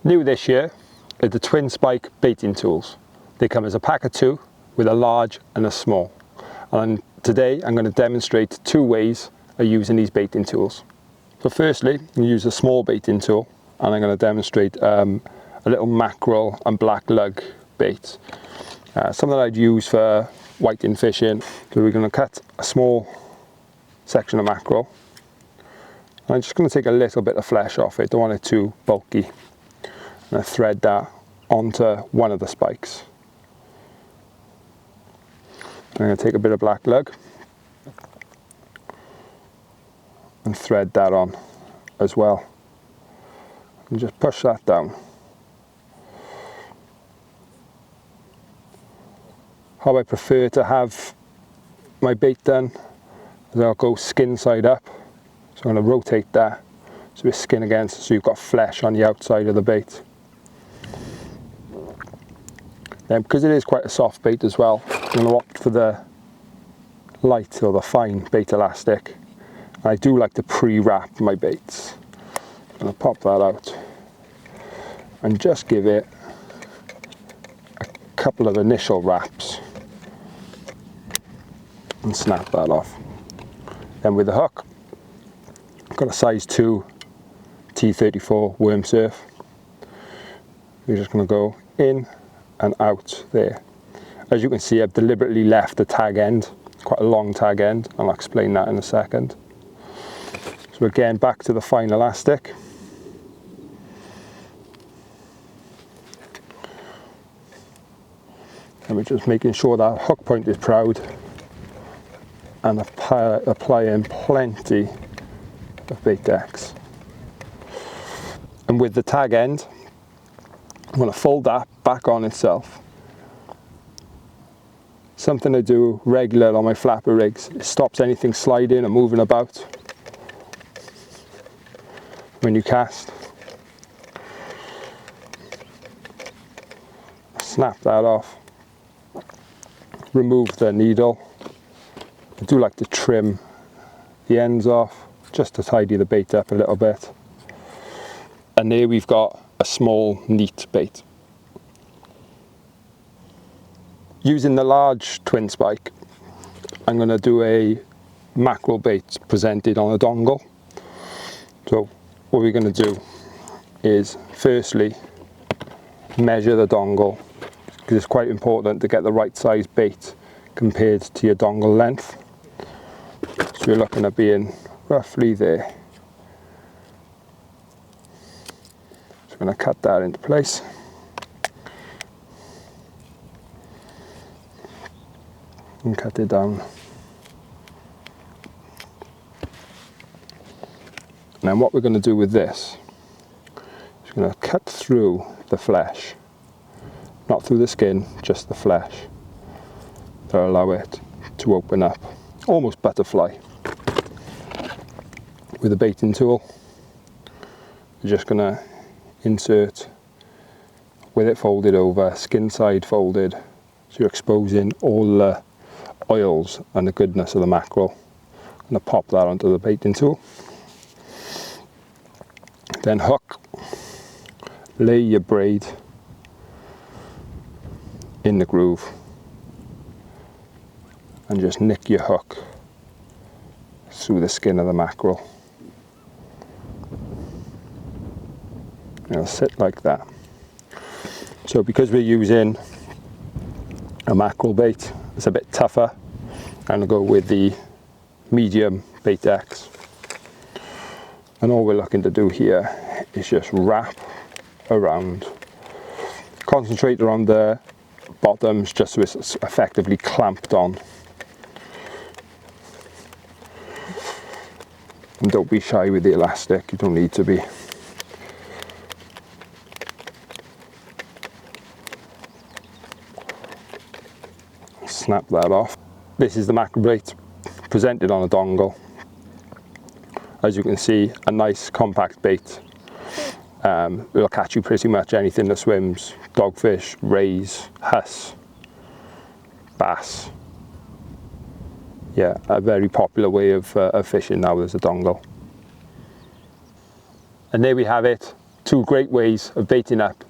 New this year are the twin spike baiting tools. They come as a pack of two with a large and a small. And today I'm going to demonstrate two ways of using these baiting tools. So firstly, you use a small baiting tool, and I'm going to demonstrate a little mackerel and black lug bait. Something that I'd use for whiting fishing. So we're going to cut a small section of mackerel. And I'm just going to take a little bit of flesh off it, don't want it too bulky. And I thread that onto one of the spikes. I'm going to take a bit of black lug and thread that on as well. And just push that down. How I prefer to have my bait done is I'll go skin side up. So I'm going to rotate that so it's skin against, so you've got flesh on the outside of the bait. Then, because it is quite a soft bait as well, I'm going to opt for the light or the fine bait elastic. And I do like to pre-wrap my baits. I'm going to pop that out and just give it a couple of initial wraps and snap that off. Then with the hook, I've got a size 2 T34 worm surf. We're just going to go in and out there. As you can see, I've deliberately left the tag end, quite a long tag end, and I'll explain that in a second. So again, back to the fine elastic. And we're just making sure that hook point is proud and applying plenty of bait decks. And with the tag end, I'm going to fold that back on itself. Something I do regular on my flapper rigs. It stops anything sliding and moving about when you cast. Snap that off. Remove the needle. I do like to trim the ends off just to tidy the bait up a little bit. And there we've got a small, neat bait. Using the large twin spike, I'm going to do a mackerel bait presented on a dongle. So what we're going to do is firstly measure the dongle, because it's quite important to get the right size bait compared to your dongle length. So you're looking at being roughly there. So I'm going to cut that into place. And cut it down. And then what we're going to do with this is we're going to cut through the flesh, not through the skin, just the flesh, to allow it to open up, almost butterfly. With a baiting tool, we're just going to insert with it folded over, skin side folded, so you're exposing all the oils and the goodness of the mackerel. I'm going to pop that onto the baiting tool. Then hook, lay your braid in the groove and just nick your hook through the skin of the mackerel. It'll sit like that. So because we're using a mackerel bait, it's a bit tougher. I'm going to go with the medium bait X. And all we're looking to do here is just wrap around. Concentrate around the bottoms just so it's effectively clamped on. And don't be shy with the elastic, you don't need to be. Snap that off. This is the mackerel bait presented on a dongle. As you can see, a nice compact bait. It'll catch you pretty much anything that swims: dogfish, rays, huss, bass. Yeah, a very popular way of fishing now is a dongle. And there we have it, two great ways of baiting up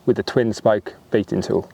with the twin spike baiting tool.